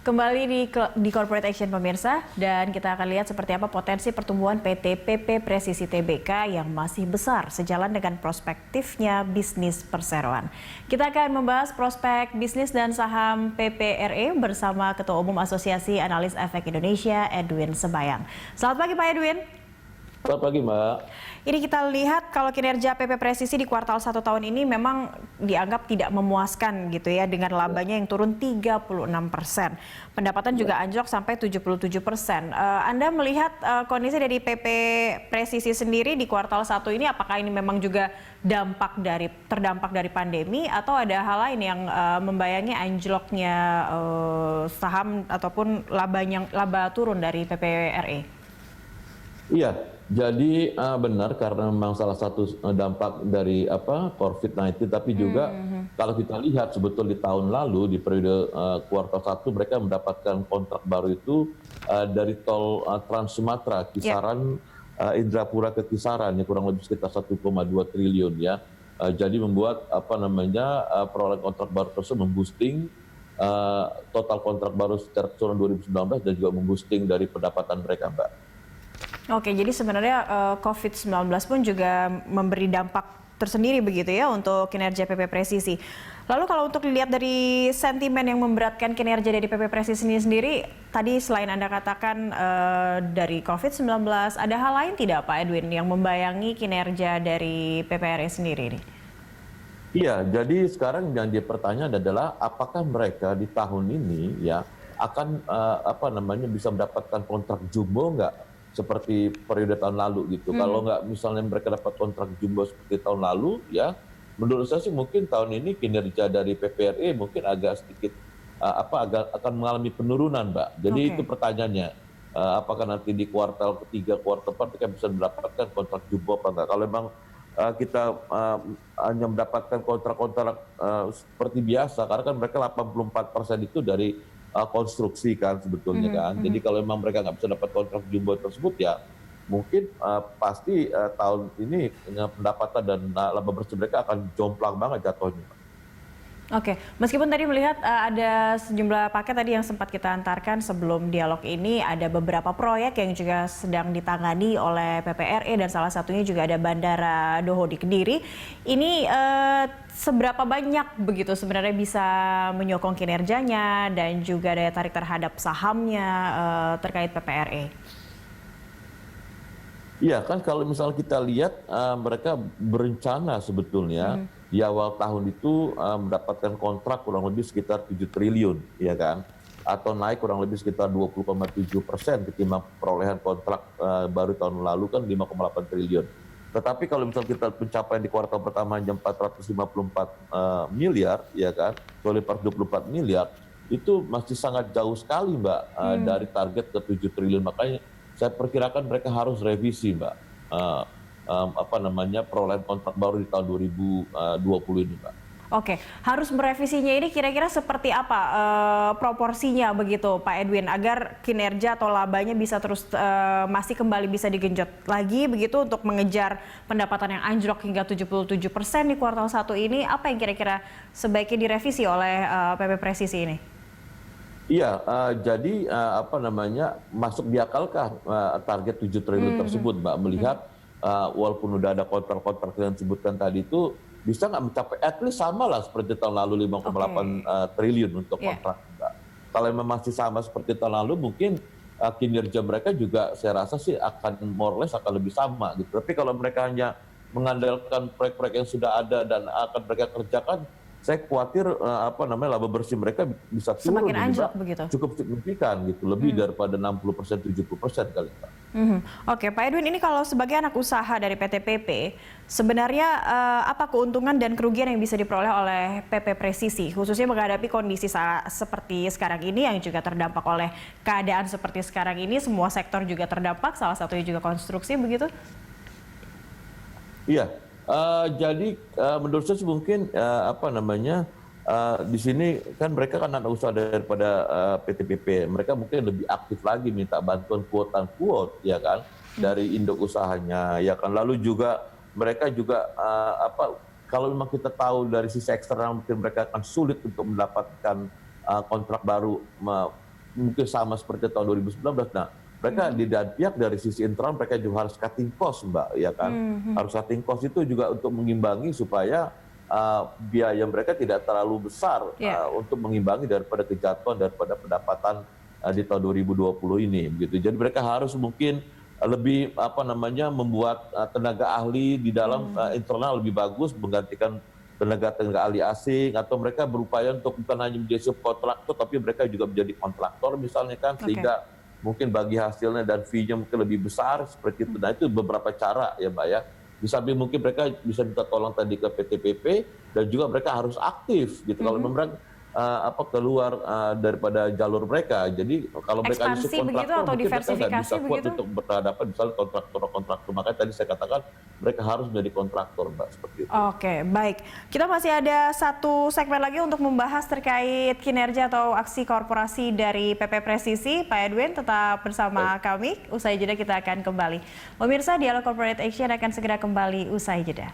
Kembali di Corporate Action pemirsa, dan kita akan lihat seperti apa potensi pertumbuhan PT PP Presisi Tbk yang masih besar sejalan dengan prospektifnya bisnis perseroan. Kita akan membahas prospek bisnis dan saham PPRE bersama Ketua Umum Asosiasi Analis Efek Indonesia, Edwin Sebayang. Selamat pagi Pak Edwin. Selamat pagi Mbak. Ini kita lihat kalau kinerja PP Presisi di kuartal 1 tahun ini memang dianggap tidak memuaskan gitu ya, dengan labanya yang turun 36%. Pendapatan juga anjlok sampai 77%. Anda melihat kondisi dari PP Presisi sendiri di kuartal 1 ini, apakah ini memang juga terdampak dari pandemi atau ada hal lain yang membayangi anjloknya saham ataupun laba turun dari PPRE? Iya, jadi benar karena memang salah satu dampak dari COVID-19, tapi juga kalau kita lihat sebetulnya di tahun lalu di periode kuartal 1 mereka mendapatkan kontrak baru itu dari tol Trans Sumatera kisaran Indrapura ke Kisaran ya kurang lebih sekitar 1,2 triliun ya. Jadi membuat perolehan kontrak baru tersebut memboosting total kontrak baru secara keseluruhan 2019 dan juga memboosting dari pendapatan mereka, Mbak. Oke, jadi sebenarnya COVID-19 pun juga memberi dampak tersendiri begitu ya untuk kinerja PP Presisi. Lalu kalau untuk dilihat dari sentimen yang memberatkan kinerja dari PP Presisi sendiri, tadi selain Anda katakan dari COVID-19, ada hal lain tidak Pak Edwin yang membayangi kinerja dari PPRE sendiri nih? Iya, jadi sekarang yang dipertanyakan adalah apakah mereka di tahun ini ya akan bisa mendapatkan kontrak jumbo nggak? Seperti periode tahun lalu gitu. Kalau nggak misalnya mereka dapat kontrak jumbo seperti tahun lalu, ya menurut saya sih mungkin tahun ini kinerja dari PPRE mungkin agak sedikit akan mengalami penurunan, Mbak. Jadi itu pertanyaannya, apakah nanti di kuartal ketiga, kuartal 4 mereka bisa mendapatkan kontrak jumbo apa enggak? Kalau memang kita hanya mendapatkan kontrak-kontrak seperti biasa, karena kan mereka 84% itu dari konstruksi kan sebetulnya kan. Jadi kalau memang mereka nggak bisa dapat kontrak jumbo tersebut ya mungkin pasti tahun ini pendapatan dan laba bersih mereka akan jomplang banget jatuhnya. Oke, meskipun tadi melihat ada sejumlah paket tadi yang sempat kita antarkan sebelum dialog ini, ada beberapa proyek yang juga sedang ditangani oleh PPRE dan salah satunya juga ada Bandara Doho di Kediri. Ini seberapa banyak begitu sebenarnya bisa menyokong kinerjanya dan juga daya tarik terhadap sahamnya terkait PPRE? Iya kan kalau misalnya kita lihat mereka berencana sebetulnya di awal tahun itu mendapatkan kontrak kurang lebih sekitar 7 triliun, ya kan? Atau naik kurang lebih sekitar 20,7% ketimbang perolehan kontrak baru tahun lalu kan 5,8 triliun. Tetapi kalau misalnya kita pencapaian di kuartal pertama hanya 454 miliar, ya kan? Oleh 424 miliar, itu masih sangat jauh sekali, Mbak, dari target ke 7 triliun. Makanya saya perkirakan mereka harus revisi, Mbak, perolehan kontrak baru di tahun 2020 ini, Mbak. Oke, harus merevisinya ini kira-kira seperti apa proporsinya begitu Pak Edwin agar kinerja atau labanya bisa terus masih kembali bisa digenjot lagi begitu untuk mengejar pendapatan yang anjlok hingga 77% di kuartal 1 ini, apa yang kira-kira sebaiknya direvisi oleh PP Presisi ini? Iya, jadi masuk di akalkah target 7 triliun tersebut, Mbak, melihat walaupun udah ada kontrak-kontrak yang disebutkan tadi itu bisa nggak mencapai at least sama lah seperti tahun lalu 5,8 triliun untuk kontrak, Mbak. Kalau memang masih sama seperti tahun lalu mungkin kinerja mereka juga saya rasa sih akan more or less akan lebih sama gitu. Tapi kalau mereka hanya mengandalkan proyek-proyek yang sudah ada dan akan mereka kerjakan, saya khawatir laba bersih mereka bisa turun semakin anjlok begitu. Cukup signifikan gitu, lebih daripada 60% 70% kali, Pak. Oke, Pak Edwin, ini kalau sebagai anak usaha dari PT PP, sebenarnya apa keuntungan dan kerugian yang bisa diperoleh oleh PP Presisi, khususnya menghadapi kondisi seperti sekarang ini yang juga terdampak oleh keadaan seperti sekarang ini, semua sektor juga terdampak, salah satunya juga konstruksi begitu? Iya. Jadi menurut saya mungkin di sini kan mereka kan anak usaha daripada PT PP, mereka mungkin lebih aktif lagi minta bantuan quote ya kan dari induk usahanya ya kan. Lalu juga mereka juga kalau memang kita tahu dari sisi eksternal mungkin mereka akan sulit untuk mendapatkan kontrak baru mungkin sama seperti tahun 2019. Nah, mereka di pihak dari sisi internal mereka juga harus cutting cost, Mbak, ya kan? Harus cutting cost itu juga untuk mengimbangi supaya biaya mereka tidak terlalu besar untuk mengimbangi daripada kejatuhan daripada pendapatan di tahun 2020 ini, begitu. Jadi mereka harus mungkin lebih membuat tenaga ahli di dalam internal lebih bagus, menggantikan tenaga ahli asing, atau mereka berupaya untuk bukan hanya menjadi subkontraktor tapi mereka juga menjadi kontraktor misalnya kan, sehingga mungkin bagi hasilnya dan fee-nya mungkin lebih besar seperti itu. Nah, itu beberapa cara ya, Mbak ya. Di samping mungkin mereka bisa minta tolong tadi ke PTPP, dan juga mereka harus aktif gitu kalau memang keluar daripada jalur mereka. Jadi kalau mereka Ekspansi begitu atau mungkin mereka nggak bisa diversifikasi kuat begitu? untuk berhadapan misalnya kontraktor. Makanya tadi saya katakan mereka harus menjadi kontraktor, Mbak, seperti itu. Oke, baik. Kita masih ada satu segmen lagi untuk membahas terkait kinerja atau aksi korporasi dari PP Presisi. Pak Edwin tetap bersama kami. Usai jeda kita akan kembali. Pemirsa, Dialog Corporate Action akan segera kembali usai jeda.